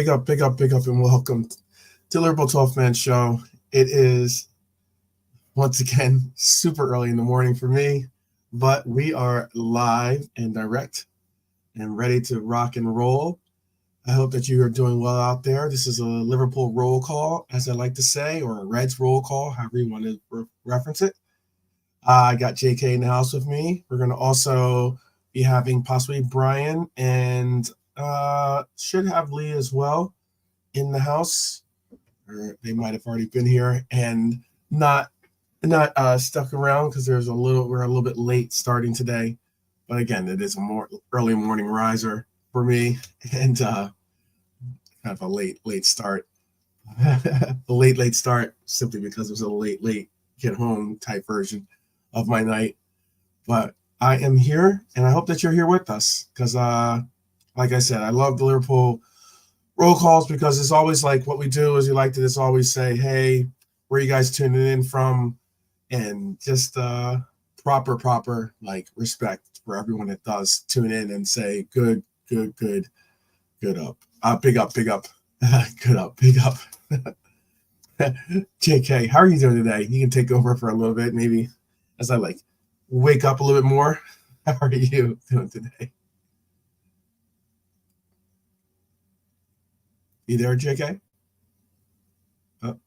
big up, and welcome to Liverpool 12 Man Show. It is, once again, super early in the morning for me, but we are live and direct and ready to rock and roll. I hope that you are doing well out there. This is a Liverpool roll call, as I like to say, or a Reds roll call, however you want to reference it. I got JK in the house with me. We're going to also be having possibly Brian and should have Lee as well in the house. Or they might have already been here and not stuck around because we're a little bit late starting today. But again, it is a more early morning riser for me and kind of a late start. A late start simply because it was a late get home type version of my night. But I am here and I hope that you're here with us because like I said, I love the Liverpool roll calls because it's always like what we do is we like to just always say, hey, where are you guys tuning in from? And just proper like respect for everyone that does tune in and say good up. Big up. Good up, big up. JK, how are you doing today? You can take over for a little bit, maybe as I like wake up a little bit more. How are you doing today? You there, JK? Oh.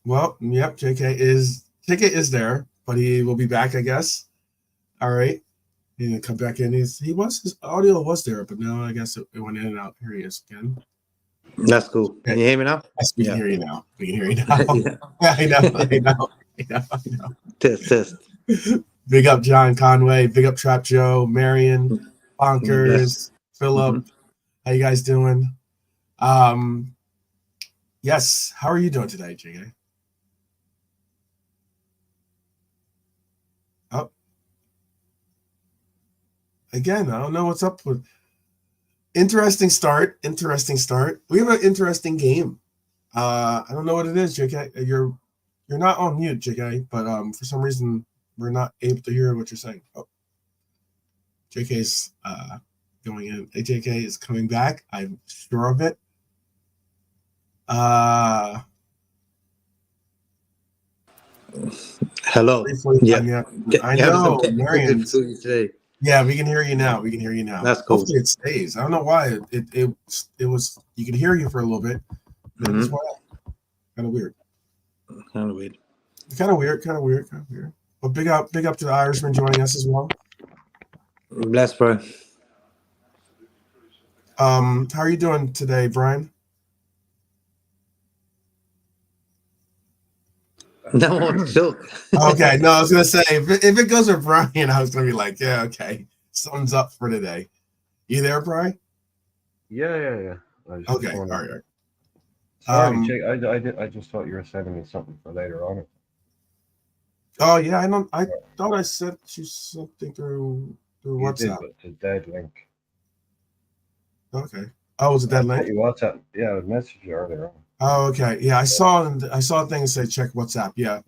Well, yep, JK is there, but he will be back, I guess. All right. He's gonna come back in. His audio was there, but now I guess it went in and out. Here he is again. That's cool. Can you hear me now? Yes, we can hear you now. Yeah. I know. Test. Big up John Conway. Big up Trap Joe, Marion, Bonkers, Philip. How you guys doing? Yes. How are you doing today, JK? Oh. Again, I don't know what's up with. Interesting start. We have an interesting game. I don't know what it is, JK. You're not on mute, JK, but for some reason we're not able to hear what you're saying. Oh. JK's going in. JK is coming back. I'm sure of it. Hello. Yeah. I know. Marion. Yeah, we can hear you now. That's cool. Hopefully it stays. I don't know why it was. You can hear you for a little bit. Kind of weird. Kind of weird. But big up to the Irishman joining us as well. Bless, bro. How are you doing today, Brian? No one took. Okay, no, I was gonna say if it goes with Brian, I was gonna be like, yeah, okay, something's up for today. You there, Brian? Yeah. Okay, all right. Sorry, Jake, I just thought you were sending me something for later on. Oh yeah, I thought I sent you something through WhatsApp. But it's a dead link. Okay. Oh, was it dead link? WhatsApp. Yeah, I messaged you earlier on. Oh, okay. Yeah, I saw a thing that said check WhatsApp. Yeah.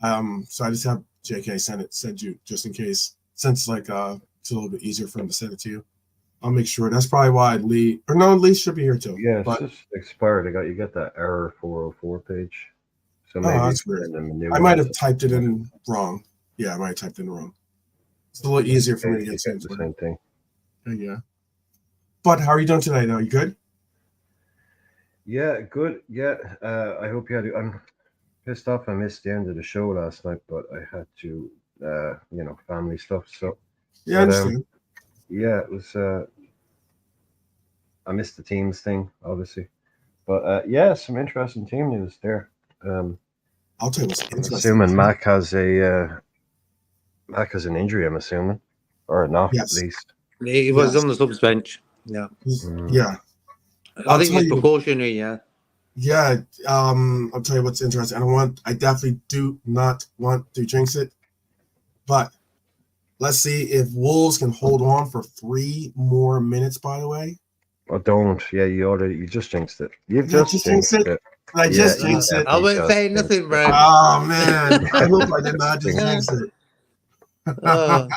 So I just have JK send you just in case, since like it's a little bit easier for him to send it to you. I'll make sure. That's probably why Lee should be here too. Yeah, it's just expired. You got that error 404 page. So maybe that's weird. I might have typed it in wrong. Yeah, I might have typed it in wrong. It's a little easier for me to get the same thing. Yeah. But how are you doing today though? You good? Yeah, good. Yeah, I hope you had. I'm pissed off. I missed the end of the show last night, but I had to, family stuff. So yeah, I understand. Yeah, it was. I missed the teams thing, obviously, but yeah, some interesting team news there. I'll tell you what's interesting. I'm assuming Mac has an injury. I'm assuming, or not yes. at least. He was on the subs bench. Yeah. Yeah. I think it's precautionary, yeah. Yeah, I'll tell you what's interesting. I definitely do not want to jinx it, but let's see if Wolves can hold on for 3 more minutes, by the way. Oh, don't. Yeah, you just jinxed it. You've just jinxed it. I just jinxed it. I wouldn't say nothing, bro. Oh, man. I hope I did not just jinx it. Oh,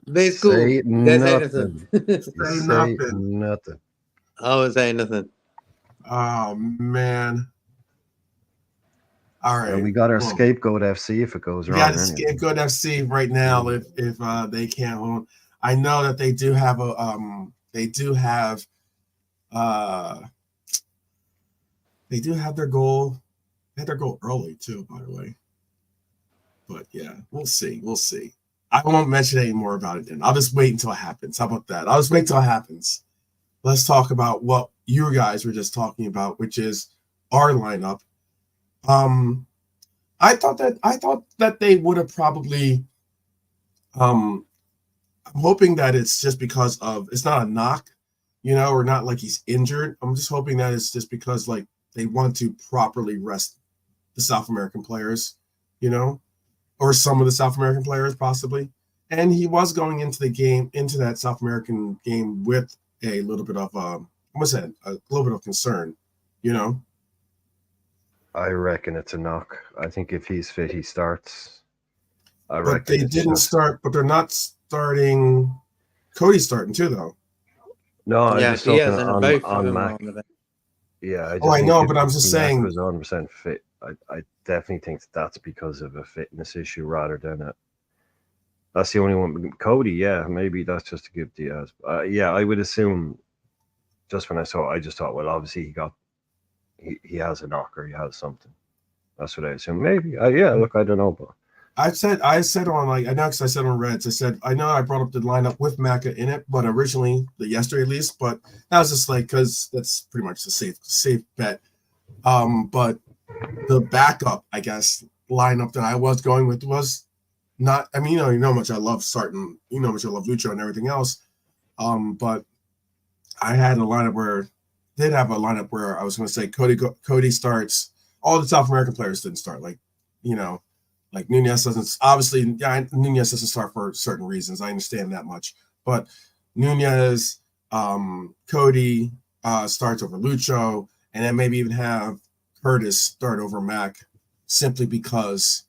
very cool. Say That's anything. nothing. Say Say nothing. nothing. I won't say nothing. Oh man. All And right. we got our Well, scapegoat FC if it goes we got wrong. to Anyway. scapegoat FC right now if they can't hold. I know that they do have uh they do have their goal. They had their goal early too, by the way. But yeah, we'll see. We'll see. I won't mention any more about it then. I'll just wait until it happens. How about that? I'll just wait until it happens. Let's talk about what you guys were just talking about, which is our lineup. I thought that they would have probably I'm hoping that it's just because of it's not a knock, or not like he's injured. I'm just hoping that it's just because like they want to properly rest the South American players, or some of the South American players possibly. And he was going into that South American game with a little bit of a little bit of concern, I reckon it's a knock. I think if he's fit, he starts. I But reckon they it's didn't just start, but they're not starting. Cody's starting too, though. no. I'm Yeah, just he looking has, and both of on them are Mac. on the bench. Yeah, I Oh, just I think know, if but I'm just Mac saying. was 100% fit, I definitely think that's because of a fitness issue rather than a. That's the only one. Cody, yeah, maybe that's just to give Diaz. Yeah, I would assume. Just when I saw it, I just thought, well, obviously he has a knock or he has something. That's what I assume. Maybe. Yeah, look, I don't know, but I said on I know because I said on Reds. I said I know I brought up the lineup with Maka in it, but originally yesterday at least. But that was just like because that's pretty much the safe bet. But the backup, I guess, lineup that I was going with was not. I mean, you know how much I love starting. You know how much I love Lucho and everything else. But I had a lineup where I was going to say Cody starts. All the South American players didn't start. Like Nunez doesn't. Obviously, Nunez doesn't start for certain reasons. I understand that much. But Nunez, Cody starts over Lucho, and then maybe even have Curtis start over Mac, simply because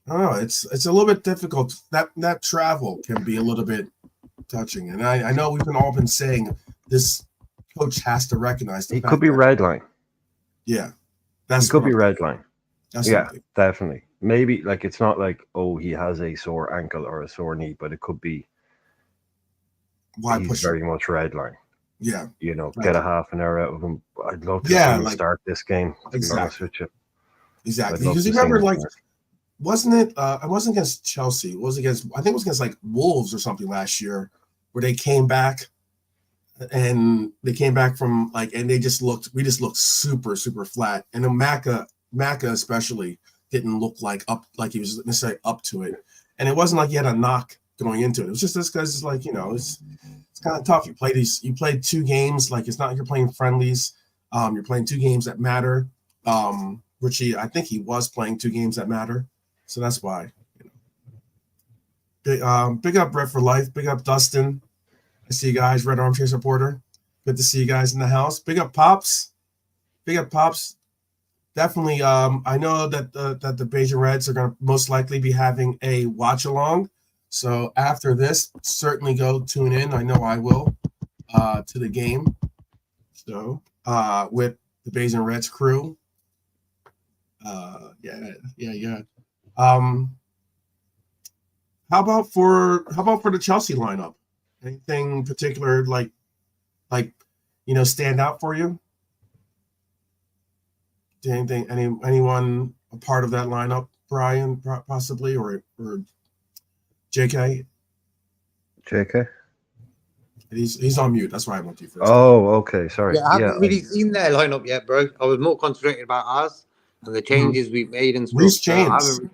I don't know. It's a little bit difficult. That travel can be a little bit touching, and I know we've all been saying this coach has to recognize the he fact could be that red line. yeah, He that's could what be I'm red thinking. line. That's Yeah, something. definitely. Maybe like it's not like he has a sore ankle or a sore knee, but it could be Why he's push him? very much red line. Yeah, Get a half an hour out of him. I'd love to see him start this game. To be honest with you, exactly. I'd love Because to you see him remember, like, start. wasn't it? It wasn't against Chelsea. It was against. I think it was against like Wolves or something last year, where they came back, and they came back from like, and we just looked super flat. And then Maka especially didn't look like he was necessarily up to it. And it wasn't like he had a knock going into it. It was just this guy's like it's kind of tough. You played 2 games. Like it's not like you're playing friendlies. You're playing 2 games that matter. Which I think he was playing 2 games that matter. So that's why. Big up Brett for life. Big up Dustin. I see you guys, Red Armchair supporter. Good to see you guys in the house. Big up Pops. Big up Pops. Definitely. I know that the Beijing Reds are going to most likely be having a watch along. So after this, certainly go tune in. I know I will to the game. So with the Beijing Reds crew. Yeah. How about for the Chelsea lineup? Anything particular like stand out for you? Anyone a part of that lineup, Brian, possibly, or JK? JK. He's on mute. That's why I went to you first. Oh, okay. Sorry. Yeah, I haven't really seen their lineup yet, bro. I was more concentrated about ours and the changes we've made and stuff. Reece So I James. haven't.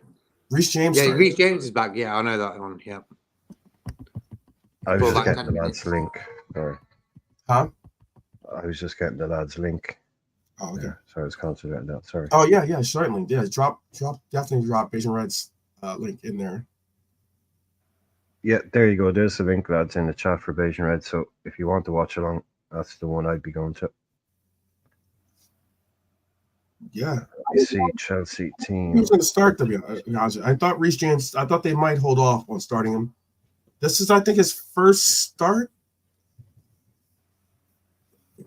Reece James. Yeah, started. Reece James is back. Yeah, I know that one. Yeah. I was For just about getting 10 the lads' minutes. link. Sorry. Huh? I was just getting the lads' link. Oh, okay. Yeah, so I was concentrating on that. Sorry. Oh yeah, certainly. Yeah, definitely drop Beijing Reds link in there. Yeah, there you go. There's the link, lads, in the chat for Beijing Red. So if you want to watch along, that's the one I'd be going to. Yeah. I see Chelsea He team. was going to start, to be honest. I thought Reece James, I thought they might hold off on starting him. This is, I think, his first start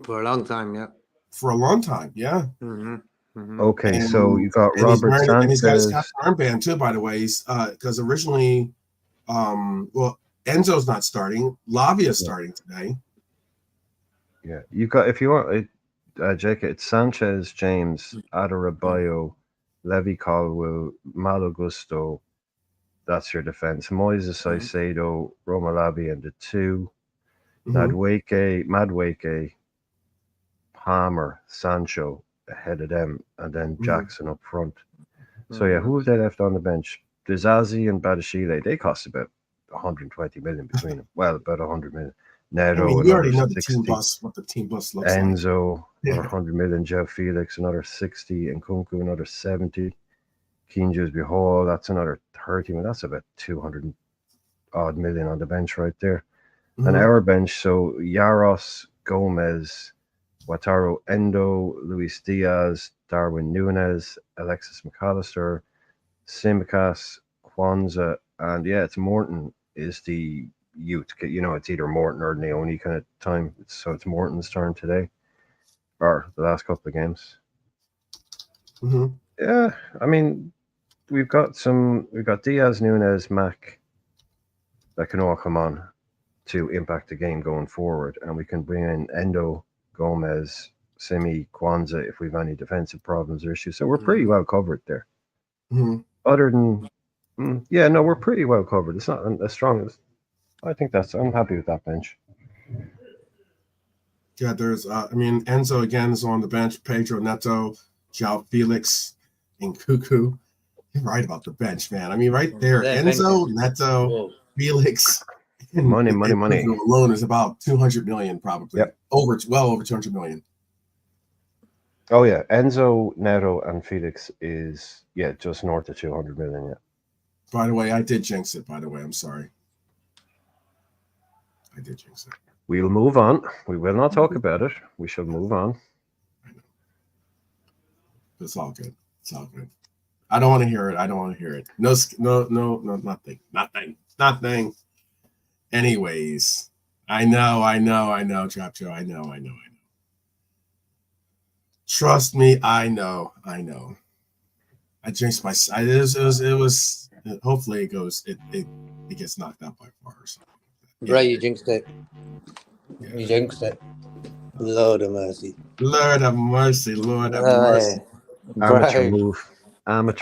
For a long time, yeah. for a long time. Yeah. Mm-hmm. Mm-hmm. Okay, so you got and he's Robert wearing, and he's got his Sanchez. armband too, by the way. He's because originally, well, Enzo's not starting. Lavia's starting today. Yeah, you got if you want, Jake, it's Sanchez, James, Adebayo, Levy Caldwell, Malo Gusto. That's your defense. Moises Caicedo, Roma Lavi and the 2. Madwake, Palmer, Sancho ahead of them, and then Jackson up front. So yeah, who have they left on the bench? Dizazi and Badashile. They cost about 120 million between them. Well, about 100 million. Neto, I mean, you another already know the 60. team bus, what the team bus looks Enzo, like. another 100 million. Joe Felix, another 60. And Kunku, another 70. Keen Hall, that's another 30 million. That's about 200 odd million on the bench right there. And our bench, so Yaros, Gomez, Wataru Endo, Luis Diaz, Darwin Núñez, Alexis McAllister, Simicas, Kwanzaa, and yeah, it's Morton is the youth. You know, it's either Morton or Naoni kind of time. So it's Morton's turn today, or the last couple of games. Yeah, I mean, we've got Diaz, Núñez, Mac that can all come on to impact the game going forward, and we can bring in Endo, Gomez, Simi, Kwanzaa if we've any defensive problems or issues. So we're pretty well covered there. Other than, we're pretty well covered. It's not as strong as I think. I'm happy with that bench. Yeah, there's, Enzo again is on the bench. Pedro Neto, João Felix, and Cuckoo. You're right about the bench, man. I mean, right there, Enzo, Neto, Felix. Money. Alone is about 200 million, probably. Yep. Over 200 million. Oh yeah, Enzo, Neto, and Felix is just north of 200 million. Yeah. By the way, I did jinx it. By the way, I'm sorry. I did jinx it. We'll move on. We will not talk about it. We shall move on. I know. It's all good. It's all good. I don't want to hear it. No, nothing. Anyways, I know, Trap Joe. I know. Trust me, I know. I jinxed my. It was. Hopefully, it gets knocked out by far or something. Right, you jinxed it. Yeah. You jinxed it. Lord of mercy. Lord of mercy. Amateur move. Move.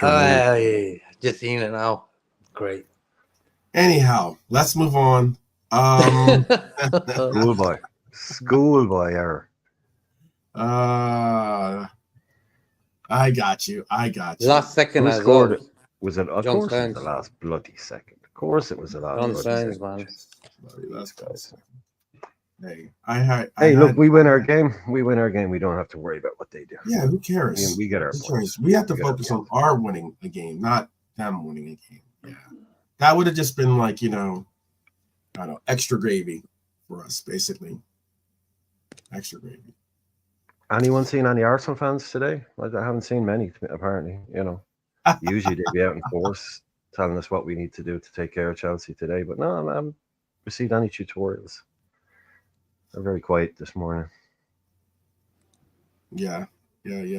Just seen it now. Great. Anyhow, let's move on. Schoolboy error. I got you. Last second. Who scored it? Was it? Of course, it was the last bloody second. Of course, it was the last bloody second. Man. That's guys. Hey, look, we win our game. We don't have to worry about what they do. Yeah, who cares? We get our points. We have to focus on our winning a game, not them winning a game. Yeah, that would have just been like, I don't know, extra gravy for us, basically. Extra gravy. Anyone seen any Arsenal fans today? I haven't seen many, apparently. Usually they'd be out in force telling us what we need to do to take care of Chelsea today. But no, I haven't received any tutorials. They're very quiet this morning. Yeah. Big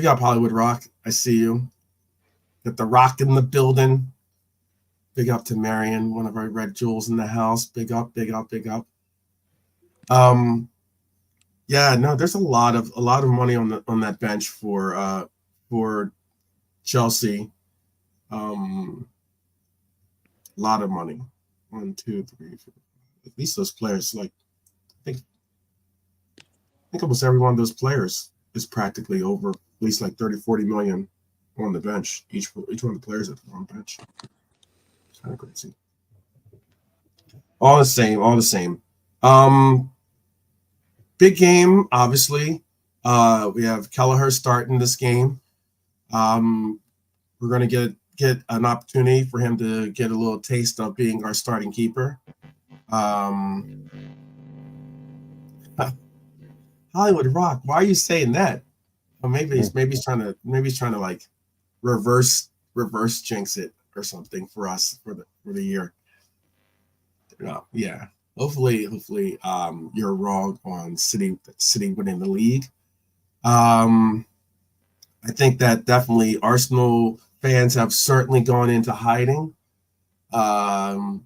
up Hollywood Rock. I see you. Got the Rock in the building. Big up to Marion, one of our red jewels in the house. Big up. Yeah, no, there's a lot of money on that bench for Chelsea. A lot of money. 1, 2, 3, 4. At least those players, like I think almost every one of those players is practically over at least like 30-40 million on the bench. Each one of the players at the on bench. It's kind of crazy. All the same. Big game, obviously. We have Kelleher starting this game. We're going to get an opportunity for him to get a little taste of being our starting keeper. How Hollywood Rock. Why are you saying that? Well, maybe he's trying to like reverse jinx it or something for us for the year. No, yeah. Hopefully, you're wrong on City winning the league. I think that definitely Arsenal fans have certainly gone into hiding. I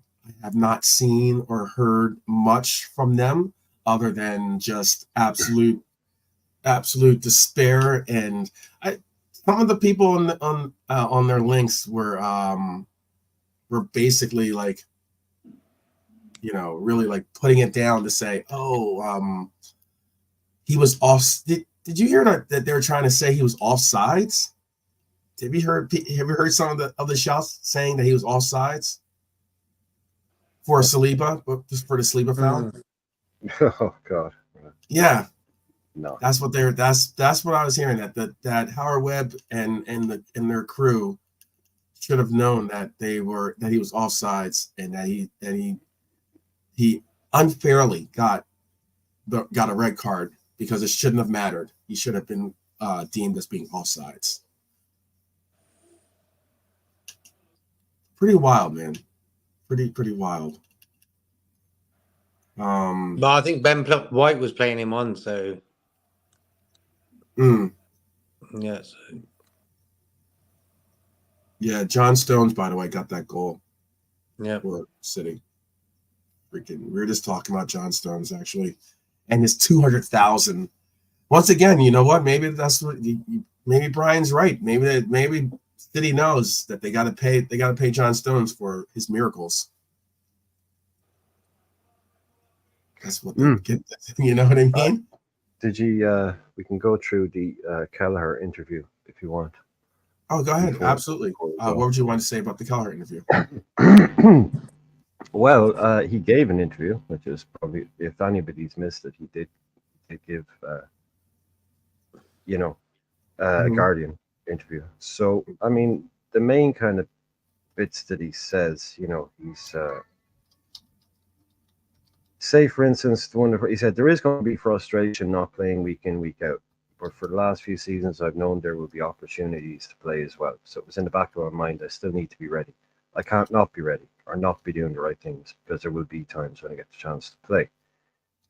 have not seen or heard much from them other than just absolute despair. And some of the people on their links were basically like, really like putting it down to say, he was off. Did you hear that they were trying to say he was offsides? Have you heard some of the shouts saying that he was offsides for Saliba, just for the Saliba foul? Oh God. Yeah. No. That's what I was hearing, that Howard Webb and their crew should have known that he was offsides, and that he unfairly got a red card because it shouldn't have mattered. He should have been deemed as being offsides. Pretty wild, man. Pretty wild. But I think Ben White was playing him on, so yeah. Yeah, John Stones, by the way, got that goal. Yeah, for City. Freaking, we were just talking about John Stones actually, and his 200,000. Once again, you know what? Maybe that's what. Maybe Brian's right. Maybe City knows that they got to pay. They got to pay John Stones for his miracles. That's what they get. You know what I mean? Did you? We can go through the Kelleher interview if you want. Oh, go ahead. Absolutely. What would you want to say about the Kelleher interview? Well, he gave an interview, which is probably, if anybody's missed it, he did give, a Guardian interview. So, I mean, the main kind of bits that he says, he's, say, for instance, he said, there is going to be frustration not playing week in, week out. But for the last few seasons, I've known there will be opportunities to play as well. So it was in the back of my mind, I still need to be ready. I can't not be ready or not be doing the right things, because there will be times when I get the chance to play.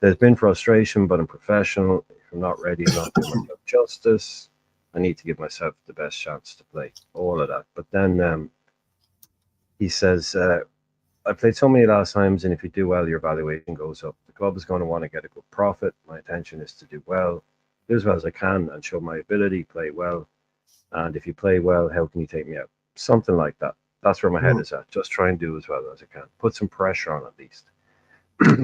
There's been frustration, but I'm professional. If I'm not ready, I'm not doing myself justice. I need to give myself the best chance to play. All of that. But then he says, I played so many last times, and if you do well, your valuation goes up. The club is going to want to get a good profit. My intention is to do well, do as well as I can, and show my ability, play well. And if you play well, how can you take me out? Something like that. That's where my head is at. Just try and do as well as I can. Put some pressure on at least.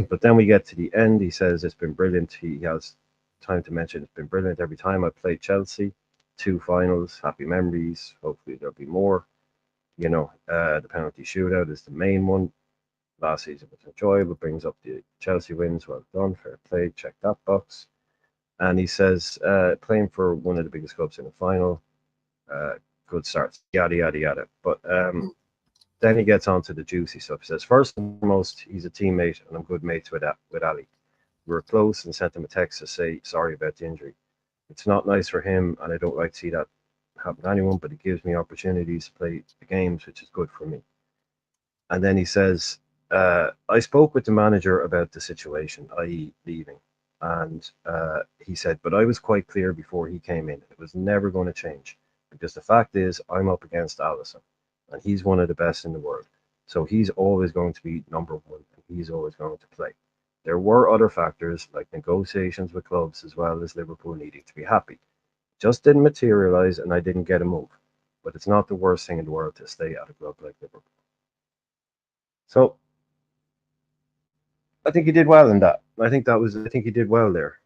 But then we get to the end. He says it's been brilliant. He has time to mention it's been brilliant every time I played Chelsea. 2 finals, happy memories. Hopefully there'll be more. The penalty shootout is the main one. Last season was enjoyable. Brings up the Chelsea wins. Well done. Fair play. Check that box. And he says playing for one of the biggest clubs in the final. Good starts, yada yada yada. But then he gets on to the juicy stuff. He says, first and foremost, he's a teammate, and I'm good mates with Ali. We were close and sent him a text to say sorry about the injury. It's not nice for him, and I don't like to see that happen to anyone, but it gives me opportunities to play the games, which is good for me. And then he says, I spoke with the manager about the situation, i.e. leaving. And he said, but I was quite clear before he came in. It was never going to change. Because the fact is, I'm up against Alisson, and he's one of the best in the world. So he's always going to be number one, and he's always going to play. There were other factors, like negotiations with clubs, as well as Liverpool needing to be happy. Just didn't materialise, and I didn't get a move. But it's not the worst thing in the world to stay at a club like Liverpool. So I think he did well in that. I think he did well there.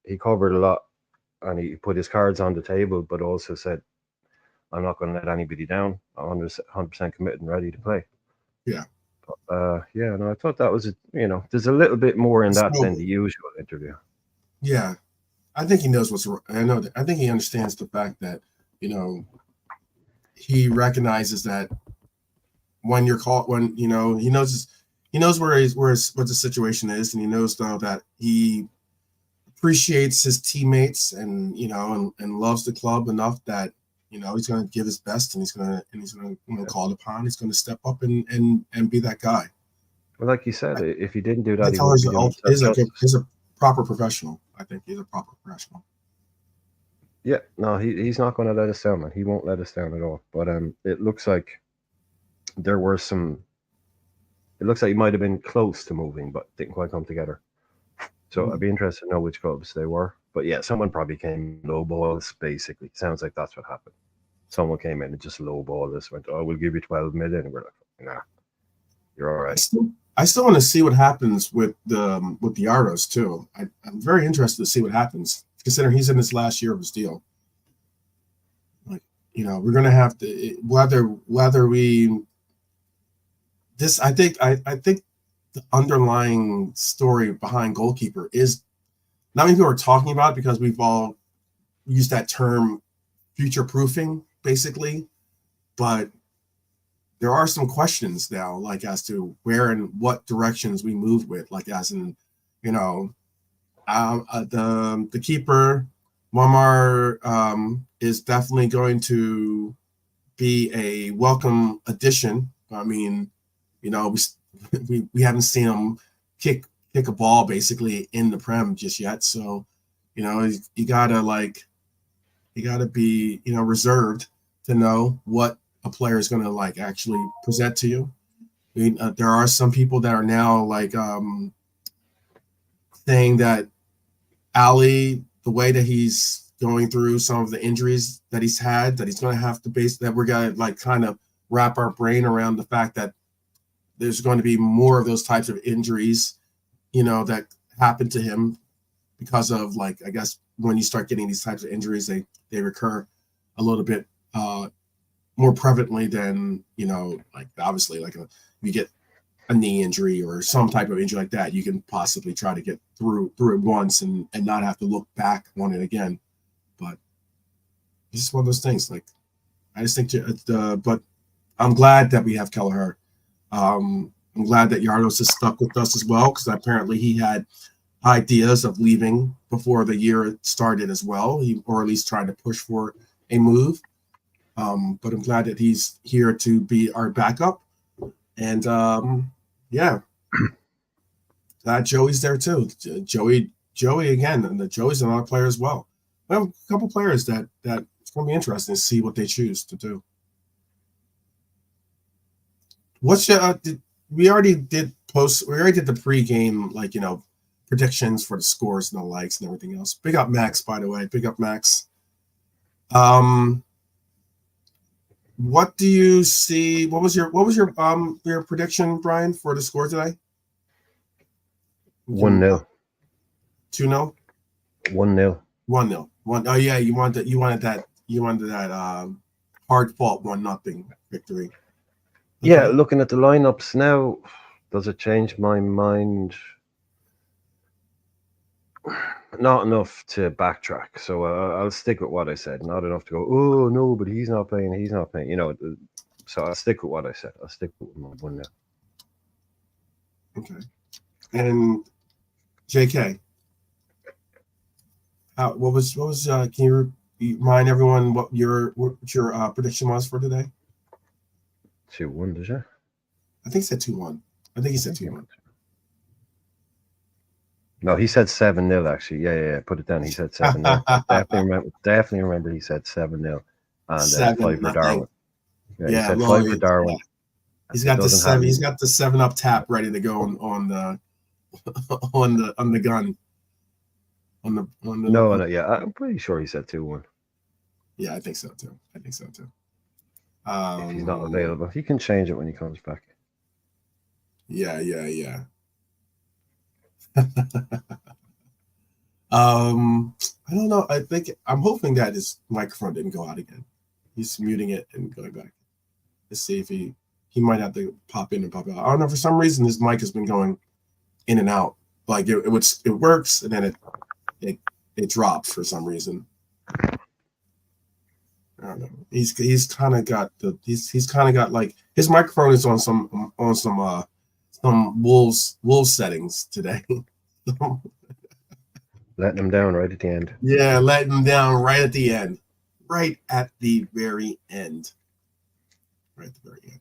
He covered a lot. And he put his cards on the table, but also said, I'm not going to let anybody down. I'm 100% committed and ready to play. Yeah. But, I thought that was, there's a little bit more in that than the usual interview. Yeah. I think he knows what's wrong. I think he understands the fact that, he recognizes that when you're called, he knows what the situation is. And he knows, though, that he appreciates his teammates and and loves the club enough that he's going to give his best, and he's going to call it upon. He's going to step up and be that guy. Well, like you said, if he didn't do that, I he tell wouldn't be doing himself justice. He's a proper professional. I think he's a proper professional. Yeah, no, he's not going to let us down, man. He won't let us down at all. But it looks like there were some. It looks like he might have been close to moving, but didn't quite come together. So I'd be interested to know which clubs they were. But yeah, someone probably came low balls, basically. Sounds like that's what happened. Someone came in and just low balled us, went, "Oh, we'll give you 12 million." And we're like, "Nah, you're all right." I still want to see what happens with the Ardos too. I'm very interested to see what happens, considering he's in his last year of his deal. Like, we're gonna have to whether we this. I think the underlying story behind goalkeeper is not many people are talking about it because we've all used that term future proofing, basically, but there are some questions now, like as to where and what directions we move with, like as in, the keeper, Muammar, is definitely going to be a welcome addition. I mean, we haven't seen him kick a ball basically in the Prem just yet, so you gotta be reserved to know what a player is going to actually present to you. I mean, there are some people that are now saying that Ali, the way that he's going through some of the injuries that he's had, that he's going to have to that we're going to kind of wrap our brain around the fact that there's going to be more of those types of injuries, that happen to him because of I guess when you start getting these types of injuries, they recur a little bit more prevalently than obviously if you get a knee injury or some type of injury like that, you can possibly try to get through it once and not have to look back on it again. But it's just one of those things. I just think but I'm glad that we have Kelleher. I'm glad that Yardos is stuck with us as well, because apparently he had ideas of leaving before the year started as well, or at least trying to push for a move. But I'm glad that he's here to be our backup. And glad Joey's there too. Joey again, and Joey's another player as well. We have a couple players that it's going to be interesting to see what they choose to do. What's we already did the pregame predictions for the scores and the likes and everything else. Big up Max, by the way. Big up Max. What do you see? What was your prediction, Brian, for the score today? 1-0. 2-0. 1-0. 1-0. Oh yeah, you wanted that hard fought 1-0 victory. Okay. Yeah, looking at the lineups now, does it change my mind? Not enough to backtrack, so I'll stick with what I said. Not enough to go, oh no, but he's not playing. So I'll stick with what I said. I'll stick with my 1-0. Okay. And JK, what was can you remind everyone what your prediction was for today? 2-1, did you? I think he said 2-1. I think he said 2-1. No, he said 7-0 actually. Yeah. Put it down. He said 7-0. Definitely remember he said 7-0. And 5 for Darwin. Yeah, he said 5 for Darwin. Yeah. He's got the 7. He's got the 7-Up tap ready to go on the gun. No, yeah. I'm pretty sure he said 2-1. Yeah, I think so too. If he's not available, he can change it when he comes back. Yeah. I don't know. I'm hoping that his microphone didn't go out again. He's muting it and going back. Let's see if he might have to pop in and pop out. I don't know. For some reason, his mic has been going in and out. Like it works and then it drops for some reason. I don't know. He's kind of got like his microphone is on some wolves settings today. letting him down right at the end. Yeah, letting him down right at the end. Right at the very end. Right at the very end.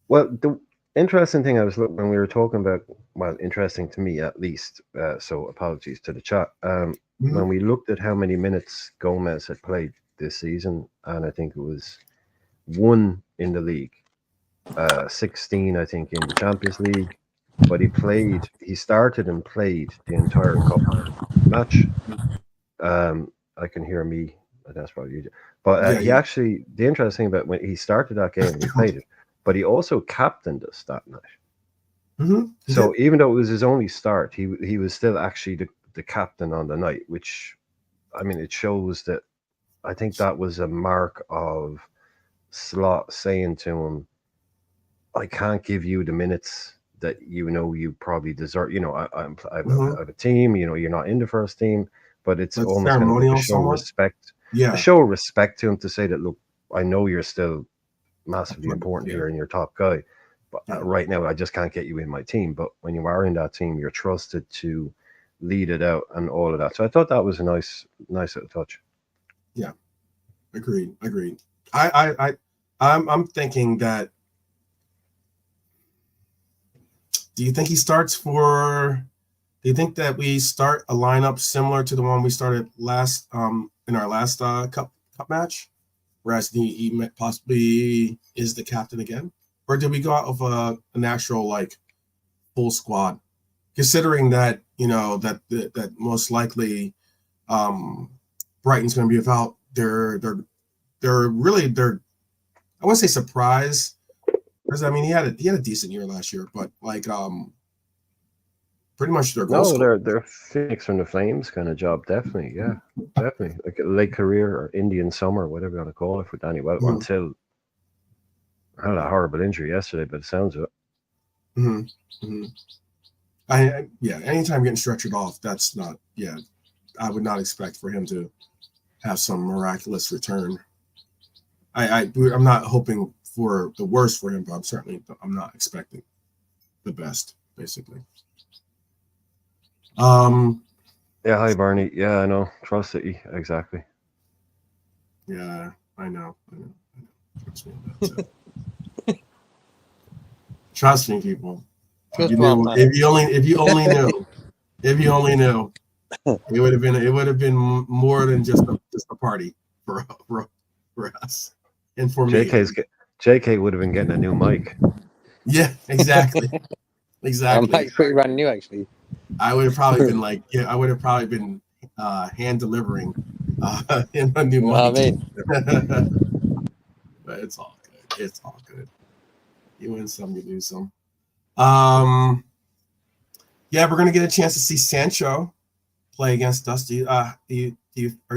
Well, the interesting thing I was looking when we were talking about, well, interesting to me at least, so apologies to the chat. When we looked at how many minutes Gomez had played this season, and I think it was 1 in the league, 16, I think, in the Champions League, but he started and played the entire cup match. I can hear me, that's probably you. But he actually, the interesting thing about when he started that game, he played it, but he also captained us that night. So even though it was his only start, he was still actually the captain on the night, which, I mean, it shows that I think that was a mark of Slot saying to him, I can't give you the minutes that you probably deserve. I have a team, you're not in the first team, but it's almost kind of like a show of respect. Yeah. A show of respect to him to say that, look, I know you're still massively important here and you're top guy, but right now I just can't get you in my team. But when you are in that team, you're trusted to lead it out and all of that. So I thought that was a nice little touch. Yeah, agreed. I'm thinking that. Do you think he starts for? Do you think that we start a lineup similar to the one we started last in our last cup match, whereas he possibly is the captain again, or did we go out of an actual like full squad, considering that that most likely Brighton's going to be without their I wouldn't say surprise, because I mean he had a decent year last year, but like pretty much their goal. No, they're Phoenix from the Flames kind of job, definitely, definitely like a late career or Indian summer, whatever you want to call it for Danny Welbeck until I had a horrible injury yesterday, but it sounds of it. Anytime getting stretchered off, that's not. Yeah, I would not expect for him to have some miraculous return. I'm not hoping for the worst for him, but I'm not expecting the best, basically. Yeah, hi Barney. Yeah, I know. Trust City, exactly. Yeah, I know. Trust me on that too. Trust me, people. If you only knew, it would have been more than just a party for us and for me. JK would have been getting a new mic. Yeah, exactly. Exactly. My mic's pretty brand new, actually. I would have probably been hand delivering in a new mic. I mean, but it's all good. It's all good. You win some, you lose some. Yeah, we're gonna get a chance to see Sancho play against us. Are you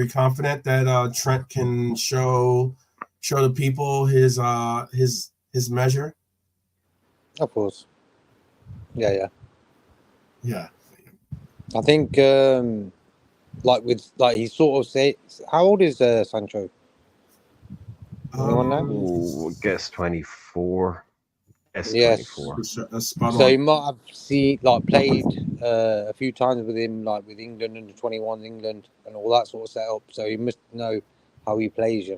confident that Trent can show the people his measure? of course. Yeah. I think he sort of said, how old is Sancho? Anyone know? Guess 24. Yes. 24. So you might have played a few times with him, like with England under 21 England and all that sort of setup. So you must know how he plays,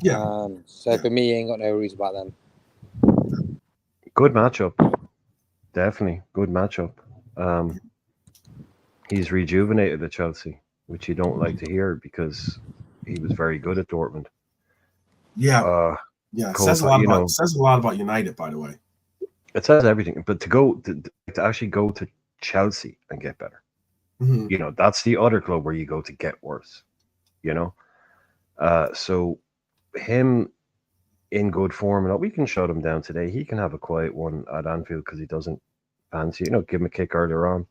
Yeah. For me, he ain't got no worries about them. Good matchup. Definitely good matchup. He's rejuvenated at Chelsea, which you don't like to hear because he was very good at Dortmund. Yeah. It says a lot about United, by the way. It says everything, but to actually go to Chelsea and get better, that's the other club where you go to get worse, so him in good form, and we can shut him down today. He can have a quiet one at Anfield because he doesn't fancy, give him a kick earlier on.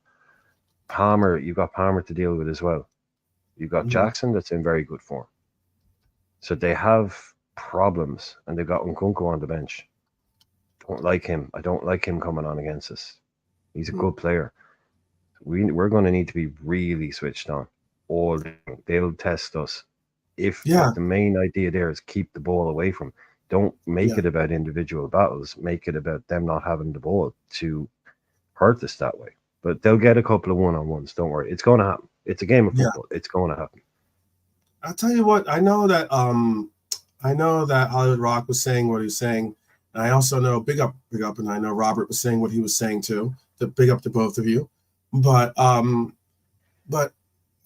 Palmer, you got Palmer to deal with as well. You got Jackson that's in very good form. So they have problems, and they've got Nkunku on the bench. Don't like him. I don't like him coming on against us. He's a good player. We're going to need to be really switched on. Or they'll test us. If the main idea there is keep the ball away from, don't make it about individual battles. Make it about them not having the ball to hurt us that way. But they'll get a couple of one-on-ones. Don't worry. It's going to happen. It's a game of Yeah. football. It's going to happen. I'll tell you what. I know that Hollywood Rock was saying what he was saying, and I also know big up, and I know Robert was saying what he was saying too. To big up to both of you, but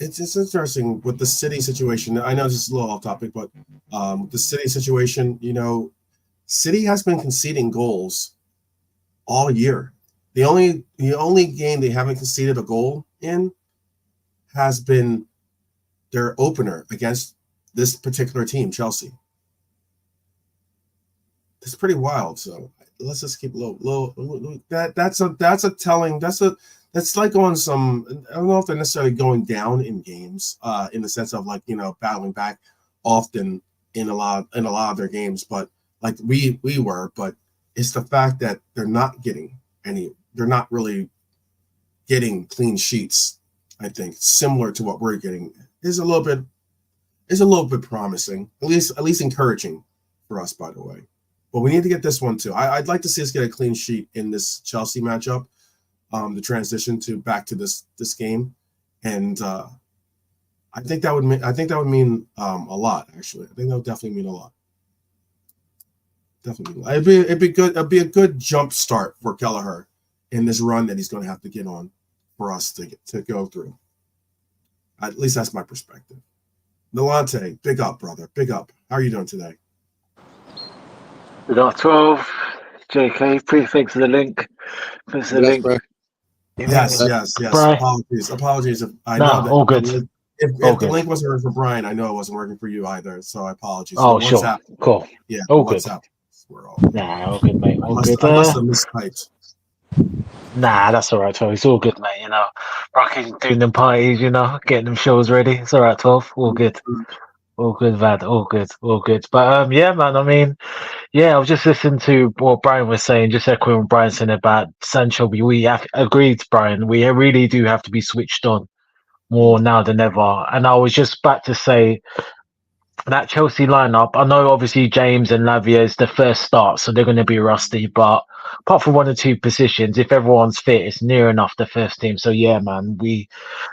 it's interesting with the City situation. I know this is a little off topic, but the City situation, City has been conceding goals all year. The only game they haven't conceded a goal in has been their opener against this particular team, Chelsea. It's pretty wild. So let's just keep low. That's like on some. I don't know if they're necessarily going down in games, in the sense of battling back often in a lot of their games, but like we were. But it's the fact that they're not really getting clean sheets. I think similar to what we're getting is a little bit promising, at least encouraging for us, by the way. But we need to get this one too. I'd like to see us get a clean sheet in this Chelsea matchup, the transition back to this game, and I think that would mean a lot. Actually, I think that would definitely mean a lot. Definitely, it'd be good. It'd be a good jump start for Kelleher in this run that he's going to have to get on for us to go through. At least that's my perspective. Nolante, big up, brother. Big up. How are you doing today? We got 12. JK, thanks for the link. Thanks for the link. Bro. Yes. Brian. Apologies. If I No, know that all good. If the link wasn't working for Brian, I know it wasn't working for you either. So I apologize. Oh, So sure. WhatsApp, Cool. yeah, All good. WhatsApp. We're all. Nah, all good, mate. All good. I must have mistyped. Nah, that's all right, 12. It's all good, mate. Rocking, doing them parties, getting them shows ready. It's all right, 12. All good. All good, Vad. All good. All good. But yeah, man. I mean, yeah, I was just listening to what Brian was saying, just echoing what Brian said about Sancho. We have agreed, Brian. We really do have to be switched on more now than ever. And I was just about to say that Chelsea lineup. I know obviously James and Lavia is the first start, so they're going to be rusty. But apart from one or two positions, if everyone's fit, it's near enough the first team. So yeah, man.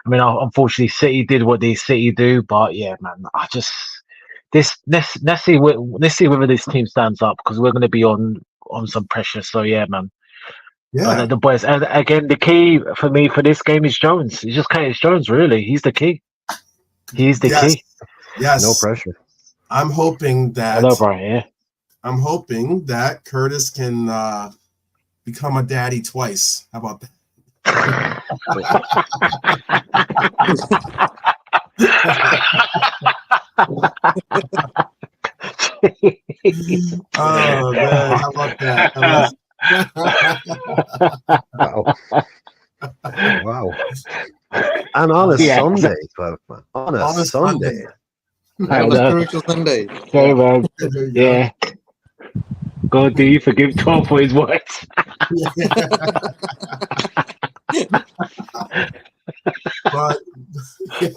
Unfortunately, City did what they City do, but yeah, man. Let's see whether this team stands up because we're going to be on some pressure. So yeah, man. Yeah. The boys, and again, the key for me for this game is Jones. It's just Curtis Jones, really. He's the key. He's the key. Yes. No pressure. I'm hoping that. I know, Brian. Yeah. I'm hoping that Curtis can become a daddy twice. How about that? Oh man, how about that? Wow. And on a Sunday, 12 man. On a Sunday. On a spiritual Sunday. Sorry, man. There you go. Yeah. God, do you forgive 12 for his words? But yeah.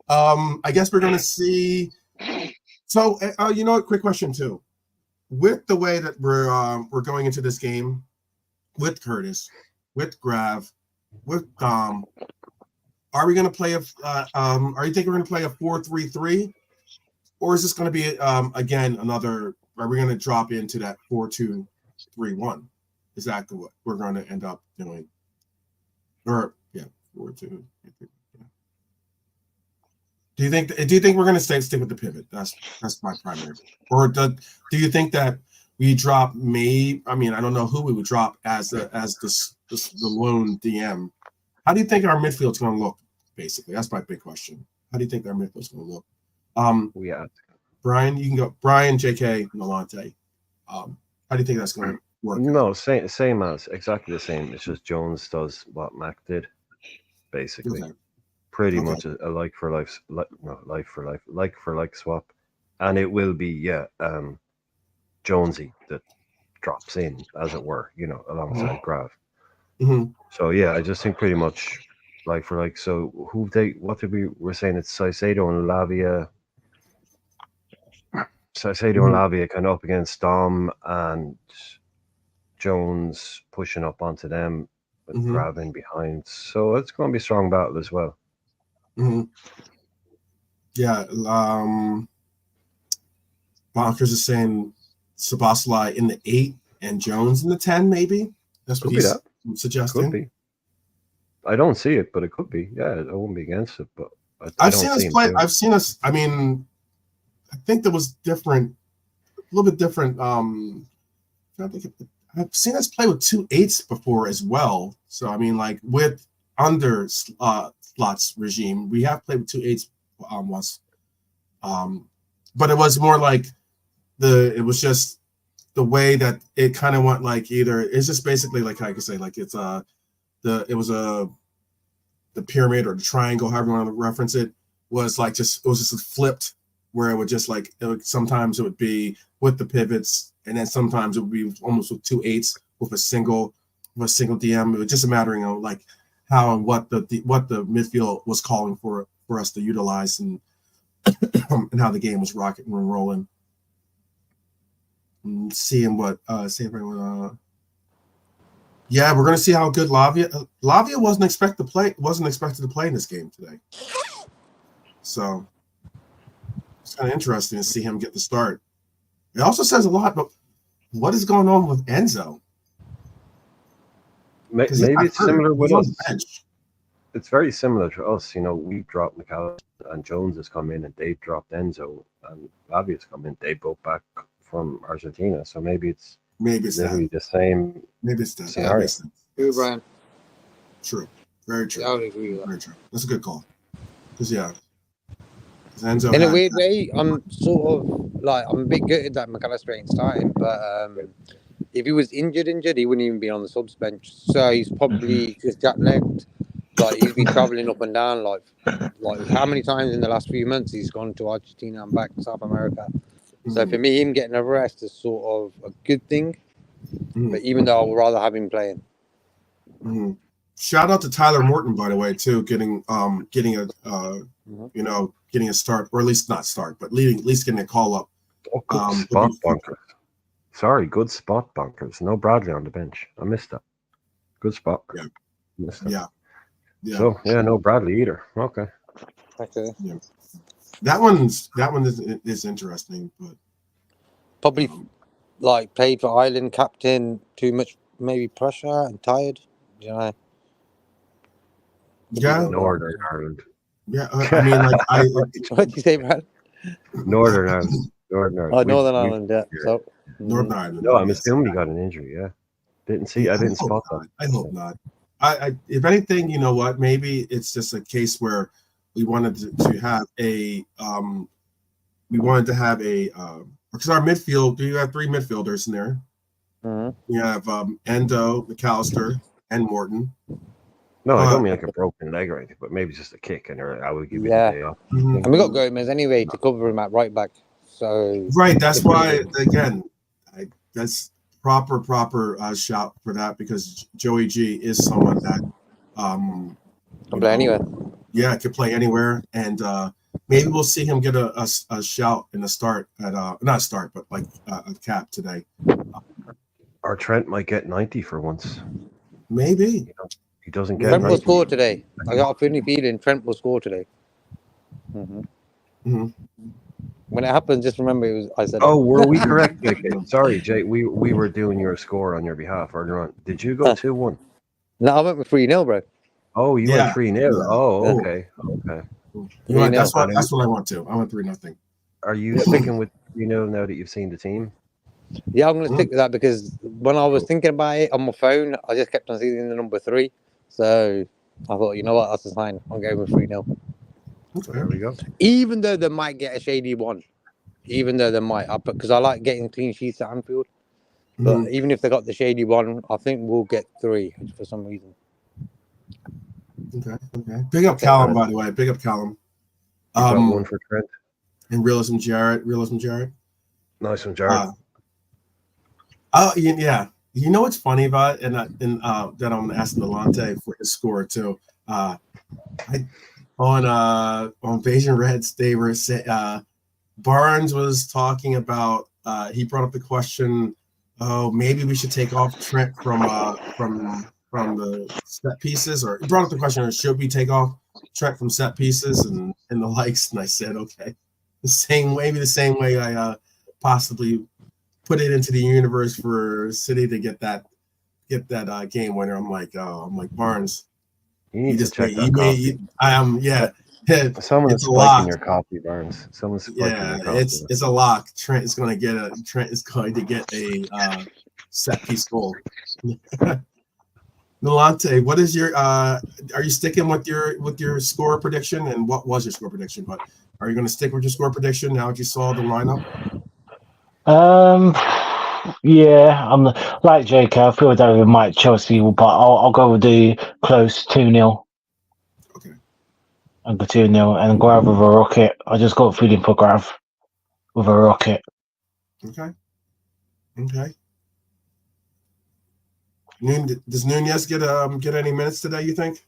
I guess we're going to see. So, quick question too. With the way that we're going into this game, with Curtis, with Grav, with Dom, are we going to play are you thinking we're going to play a 4-3-3, or is this going to be again another? Are we going to drop into that 4-2-3-1? Is that what we're going to end up doing? Or 4-2. Do you think we're going to stick with the pivot? That's my primary. Or do you think that we drop I don't know who we would drop as the lone DM. How do you think our midfield's going to look? Basically, that's my big question. How do you think our midfield's going to look? Brian, you can go. Brian, JK, Nolante. How do you think that's going to work? No, same as exactly the same. It's just Jones does what Mac did, basically. Okay. Pretty much a like for like swap, and it will be Jonesy that drops in, as it were, alongside Grav. Mm-hmm. So yeah, I just think pretty much like for like. So we're saying it's Caicedo and Lavia. Caicedo and Lavia kind of up against Dom and Jones pushing up onto them with Grav in behind. So it's going to be a strong battle as well. Mhm. Yeah. Bonkers is saying Sabasli in the 8 and Jones in the 10, maybe. That's what Could be he's that. suggesting. Could be. I don't see it, but it could be. Yeah, I wouldn't be against it, but I I've don't seen us see him play. doing it. I've seen us. I mean, I think there was different, a little bit different. I've seen us play with 2 8s before as well. So I mean, like with under slots regime, we have played with 2 8s once. But it was more like it was just the way that it kind of went. Like either it's just basically like I could say like it's the pyramid or the triangle, however you want to reference it, was like it was just flipped where it would just like sometimes it would be with the pivots, and then sometimes it would be almost with 2 8s with a single DM. It was just a matter of like how and what the midfield was calling for us to utilize and and how the game was rocking and rolling. And seeing what yeah, we're gonna see how good Lavia wasn't expected to play in this game today. So it's kind of interesting to see him get the start. It also says a lot about what is going on with Enzo. Maybe it's similar with us. Bench. It's very similar to us. You know, we dropped McAllister and Jones has come in, and they've dropped Enzo, and Lavia's come in. They both back from Argentina, so maybe it's literally the same. Maybe it's that scenario. True, Brian. True. Very true. Yeah, I would agree with that. Very true. That's a good call. Because Enzo in a weird way, I'm sort of like I'm a bit gutted that McAllister ain't starting, but if he was injured, he wouldn't even be on the subs bench. So he's probably just jet-lagged. Like he's been traveling up and down. Like how many times in the last few months he's gone to Argentina and back to South America. So for me, him getting a rest is sort of a good thing. But even though I would rather have him playing. Shout out to Tyler Morton, by the way, too, getting a getting a start, or at least not start, but at least getting a call up. Oh, good spot bunkers. Sorry, good spot bunkers. No Bradley on the bench. I missed that. Good spot. Yeah. Missed that. Yeah. So no Bradley either. Okay. Yeah. That one is interesting, but probably like played for Ireland captain, too much maybe pressure and tired. You know. Yeah. Northern Ireland. Yeah, I mean, like what did you say, Brad? Northern Ireland. Northern Ireland. Oh, Northern Ireland. Yeah. So Northern Ireland. No, I'm assuming he got an injury. Yeah. I didn't spot that. I hope not. I if anything, you know what? Maybe it's just a case where we wanted to have a because our midfield, you have 3 midfielders in there. We have Endo, McAllister, and Morton. No, I don't mean like a broken leg or anything, but maybe just a kick, and I would give you the day off. And we got Gomez anyway to cover him at right back. So right, that's why again, that's proper shout for that, because Joey G is someone that can play anywhere. Yeah, could play anywhere, and maybe we'll see him get a shout in the start at not start, but like a cap today. Or Trent might get 90 for once. Maybe. You know, he doesn't get Trent 90. will score today. I got a funny feeling Trent will score today. When it happens, just remember I said. Oh, were we correct, JK? Sorry, Jay. We were doing your score on your behalf earlier on. Did you go 2-1? No, I went with 3-0, bro. Oh, you went 3-0. Yeah. Oh, okay. That's what I want to. I went 3-0. Are you sticking with 3-0 now that you've seen the team? Yeah, I'm going to stick with that, because when I was thinking about it on my phone, I just kept on seeing the number 3. So I thought, you know what, that's a sign. I'm going with 3-0. So there we go. Even though they might get a shady one, because I like getting clean sheets at Anfield. But even if they got the shady one, I think we'll get 3 for some reason. Okay. Big up Callum, by the way. Big up Callum. One for Trent. And Realism Jarrett. Nice one, Jarrett. Yeah. You know what's funny about it, and that I'm asking Delonte for his score too. On Bayesian Reds, they were Barnes was talking about. He brought up the question. Oh, maybe we should take off Trent from the set pieces, or he brought up the question: should we take off Trent from set pieces and the likes, and I said, okay, the same way I possibly put it into the universe for City to get that game winner. I'm like Barnes. You need You to just check made, that copy. I am, yeah. Someone is It's a spiking lock. your copy, Barnes. Someone's spiking Yeah, your copy. it's a lock. Trent is going to get a set piece goal. Nolante, what is your are you sticking with your score prediction? And what was your score prediction? But are you going to stick with your score prediction now that you saw the lineup? Yeah, I'm like Jake. I feel that we might Chelsea, but I'll go with the close 2-0. Okay. I'll go 2-0 and Grav with a rocket. I just got a feeling for Grav with a rocket. Okay. Does Nunez get any minutes today, you think?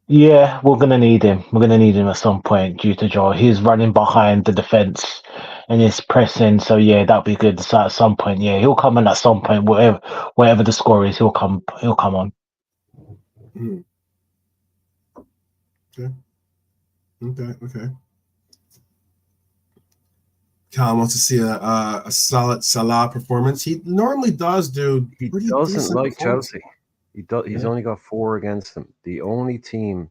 Yeah, we're gonna need him. We're gonna need him at some point due to Joe. He's running behind the defense and he's pressing. So yeah, that'll be good. So at some point, yeah, he'll come in at some point. Whatever the score is, he'll come on. Mm. Okay. Colin wants to see a solid Salah performance. He normally does do. He pretty doesn't decent like performance. Chelsea. He's only got 4 against them. The only team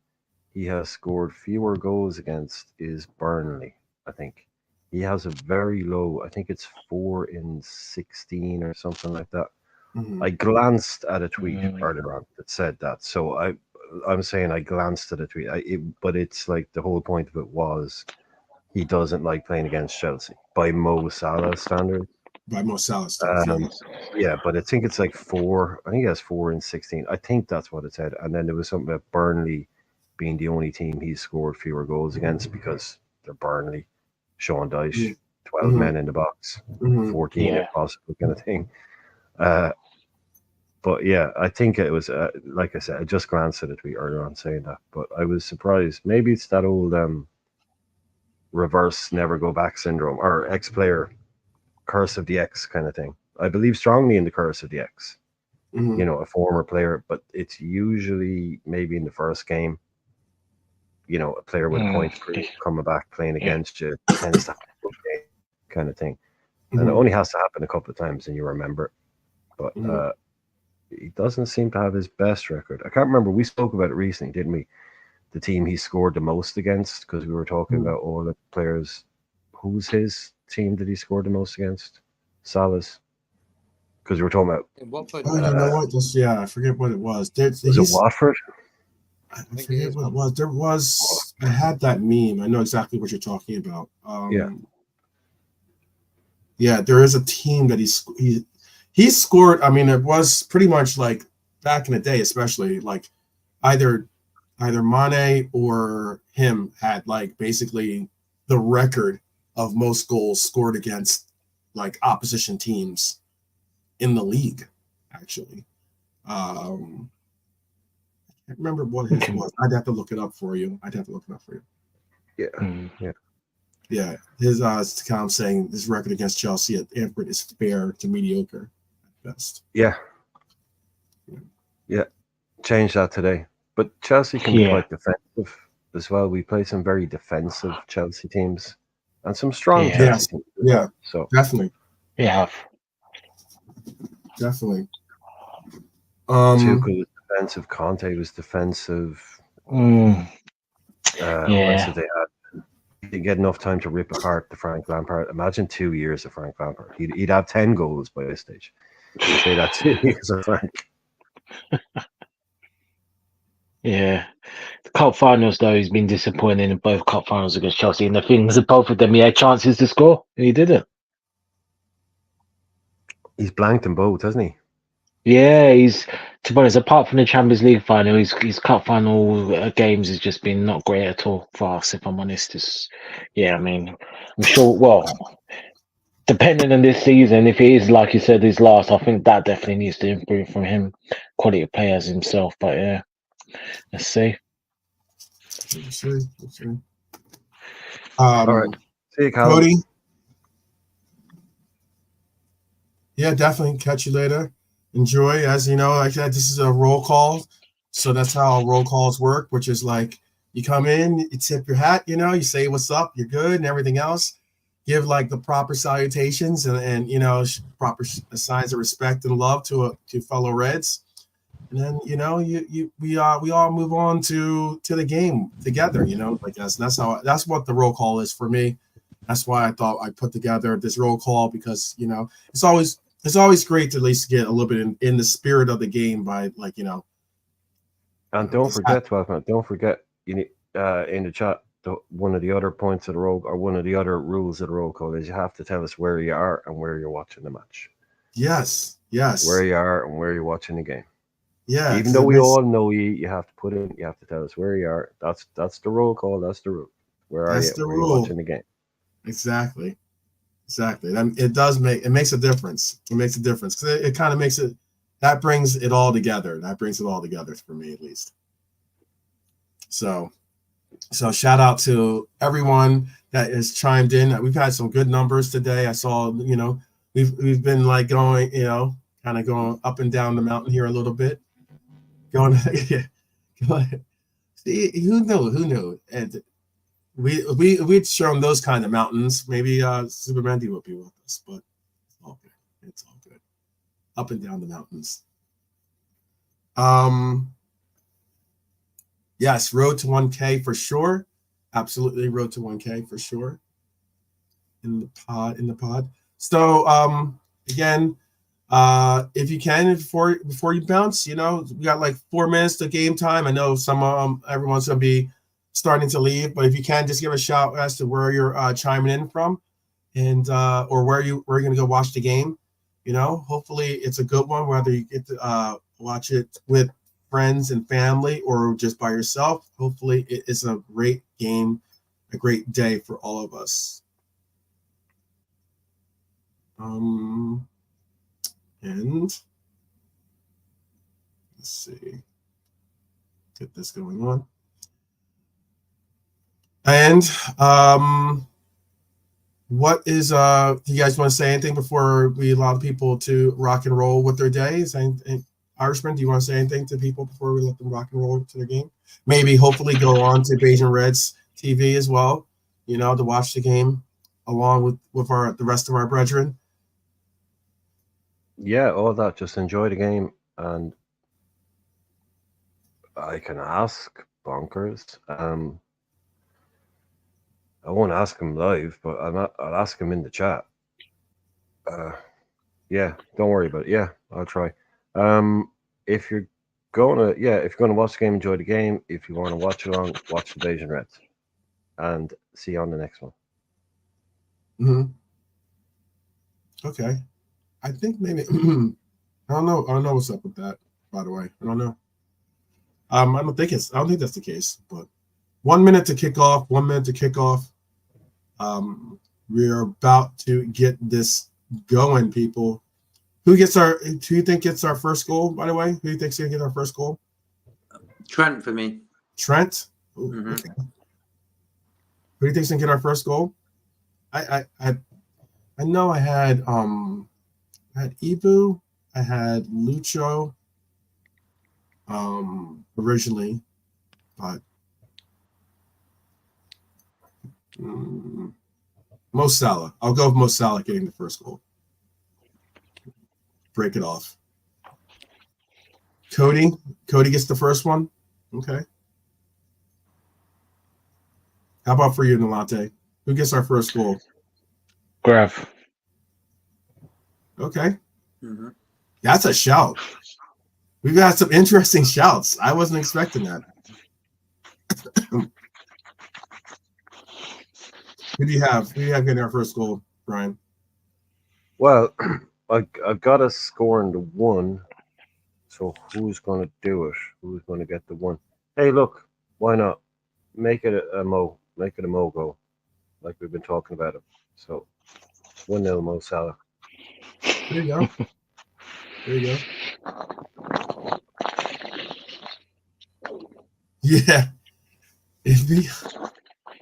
he has scored fewer goals against is Burnley, I think. He has a very low, I think it's 4 in 16 or something like that. Mhm. I glanced at a tweet earlier on that said that. So I'm saying I glanced at a tweet. But it's like the whole point of it was he doesn't like playing against Chelsea by Mo Salah standards. By Mo Salah stuff. Yeah, but I think it's like 4. I think he has 4 in 16. I think that's what it said. And then there was something about Burnley being the only team he's scored fewer goals against because they're Burnley. Sean Dyche, 12 men in the box, 14 if possible, kind of thing. But yeah, I think it was, like I said, I just glanced at a tweet earlier on saying that, but I was surprised. Maybe it's that old reverse never go back syndrome or ex-player curse of the X kind of thing. I believe strongly in the curse of the X. Mhm. You know, a former player, but it's usually maybe in the first game, you know, a player with a point to prove coming back playing against you tends to have a good game kind of thing. And it only has to happen a couple of times and you remember it. But he doesn't seem to have his best record. I can't remember. We spoke about it recently, didn't we? The team he scored the most against, because we were talking about all the players. Who's his team that he scored the most against? Salah's. Because we were talking about. Oh, you know what? I forget what it was. Was it Watford? I forget what it was. There was. I had that meme. I know exactly what you're talking about. Yeah, there is a team that he scored. I mean, it was pretty much like back in the day, especially like either Mane or him had like basically the record of most goals scored against like opposition teams in the league. Actually, I can't remember what his was. I'd have to look it up for you. Yeah. His kind of saying his record against Chelsea at Anfield is fair to mediocre at best. Yeah. Change that today. But Chelsea can be quite defensive as well. We play some very defensive Chelsea teams and some strong Chelsea teams. Yeah. So definitely. Yeah. Definitely. Tuchel was defensive. Conte was defensive. What else did they have? He didn't get enough time to rip apart the Frank Lampard. Imagine 2 years of Frank Lampard. He'd have 10 goals by this stage. You say that 2 years of Frank. Yeah. The cup finals, though, he's been disappointing in both cup finals against Chelsea. And the things that both of them, he had chances to score, and he didn't. He's blanked in both, hasn't he? Yeah, to be honest, apart from the Champions League final, his cup final games has just been not great at all for us, if I'm honest. I mean, I'm sure, well, depending on this season, if it is, like you said, his last, I think that definitely needs to improve from him, quality of players himself. But yeah, let's see. Let's see. All right. See you, Callum. Cody. Yeah, definitely. Catch you later. Enjoy. As you know, like that, this is a roll call. So that's how roll calls work, which is like You come in, you tip your hat, you know, you say what's up, you're good, and everything else. Give like the proper salutations and you know, proper signs of respect and love to fellow Reds. And then you know we all move on to the game together, you know, I guess. And that's what the roll call is for me. That's why I thought I put together this roll call, because you know it's always great to at least get a little bit in the spirit of the game by, like, you know. And don't forget, 12 man, don't forget, you need in the chat, one of the other points of the roll, or one of the other rules of the roll call, is you have to tell us where you are and where you're watching the match. Yes. Where you are and where you're watching the game. Yeah. Even though we all know you have to put in, you have to tell us where you are. That's the roll call. That's the rule. Where are you? Where you're watching the game. Exactly. It makes a difference. It makes a difference, because it kind of makes it, that brings it all together. That brings it all together for me, at least. So shout out to everyone that has chimed in. We've had some good numbers today. I saw, you know, we've been like going, you know, kind of going up and down the mountain here a little bit. Going, see, who knew? And we'd shown those kind of mountains. Maybe Super Mandy would be with us, but it's all good. It's all good. Up and down the mountains. Yes, road to 1K for sure. Absolutely, road to 1K for sure. In the pod. So again, if you can, before you bounce, you know, we got like 4 minutes to game time. I know everyone's gonna be starting to leave, but if you can, just give a shout as to where you're chiming in from, and or where you're gonna go watch the game. You know, hopefully it's a good one, whether you get to watch it with friends and family or just by yourself. Hopefully it is a great game, a great day for all of us. And let's see, get this going on. And what is do you guys want to say anything before we allow people to rock and roll with their days? Irishman, do you want to say anything to people before we let them rock and roll to their game? Maybe hopefully go on to Beijing Reds TV as well, you know, to watch the game along with the rest of our brethren. Yeah, all that. Just enjoy the game, and I can ask Bonkers. I won't ask him live, but I'll ask him in the chat. Yeah, don't worry about it. Yeah, I'll try. If you're gonna watch the game, enjoy the game. If you want to watch along, watch the Beijing Reds, and see you on the next one. Mm-hmm. Okay, I think maybe I don't know what's up with that. By the way, I don't know. I don't think that's the case. But 1 minute to kick off. 1 minute to kick off. We're about to get this going, people. Who you think gets our first goal, by the way? Who do you think's gonna get our first goal? Trent for me. Trent? Ooh, Mm-hmm. Okay. Who do you think's gonna get our first goal? I know I had Ibu, I had Lucho originally, but Mo Salah. I'll go with Mo Salah getting the first goal. Break it off. Cody gets the first one. Okay. How about for you, Nalate? Who gets our first goal? Grav. Okay. Mm-hmm. That's a shout. We've got some interesting shouts. I wasn't expecting that. Who do you have? Who do you have getting our first goal, Brian? Well, I got us scoring the 1. So who's going to do it? Who's going to get the 1? Hey, look, why not? Make it a Mo. Make it a Mo goal, like we've been talking about it. So 1-0 Mo Salah. There you go. There you go. Yeah.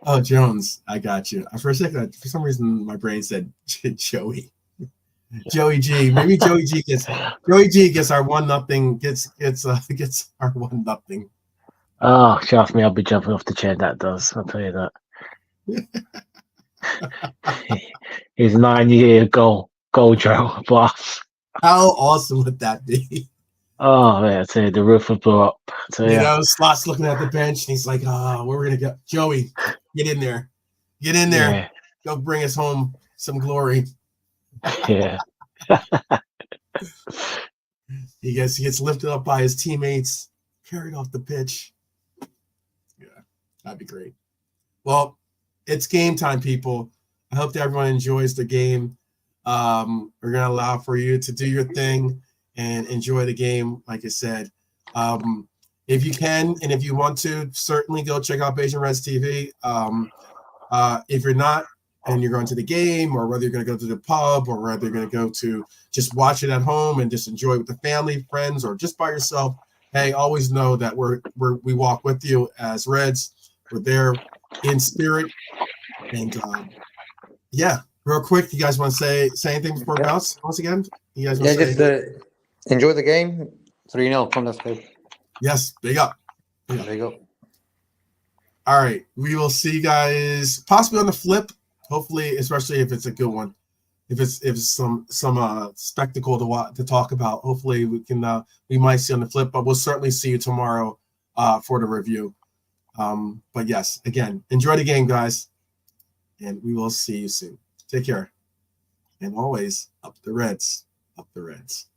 Oh, Jones, I got you. For a second, for some reason, my brain said Joey. Joey G. Maybe Joey G gets our 1-0. Gets our 1-0. Oh, trust me, I'll be jumping off the chair. That does. I'll tell you that. His 9-year goal drill pass. How awesome would that be? Oh man, I tell you, the roof will blow up. So You yeah, know, Slot's looking at the bench and he's like, where we're gonna go. Joey, get in there. Get in there. yeah, Go bring us home some glory. yeah. He gets lifted up by his teammates, carried off the pitch. Yeah, that'd be great. Well, it's game time, people. I hope that everyone enjoys the game. We're gonna allow for you to do your thing and enjoy the game, like I said. If you can and if you want to, certainly go check out Beijing Reds TV. If you're not and you're going to the game, or whether you're going to go to the pub, or whether you're going to go to just watch it at home and just enjoy it with the family, friends, or just by yourself, hey, always know that we walk with you as Reds. We're there in spirit. And yeah, real quick, you guys want to say anything before we bounce once again? You guys want Yeah, to just say? enjoy the game. 3-0. Come, let's go. Yes, big up. There you go. All right, we will see you guys possibly on the flip. Hopefully, especially if it's a good one, if it's some spectacle to talk about. Hopefully, we might see on the flip, but we'll certainly see you tomorrow for the review. But yes, again, enjoy the game, guys, and we will see you soon. Take care, and always up the Reds, up the Reds.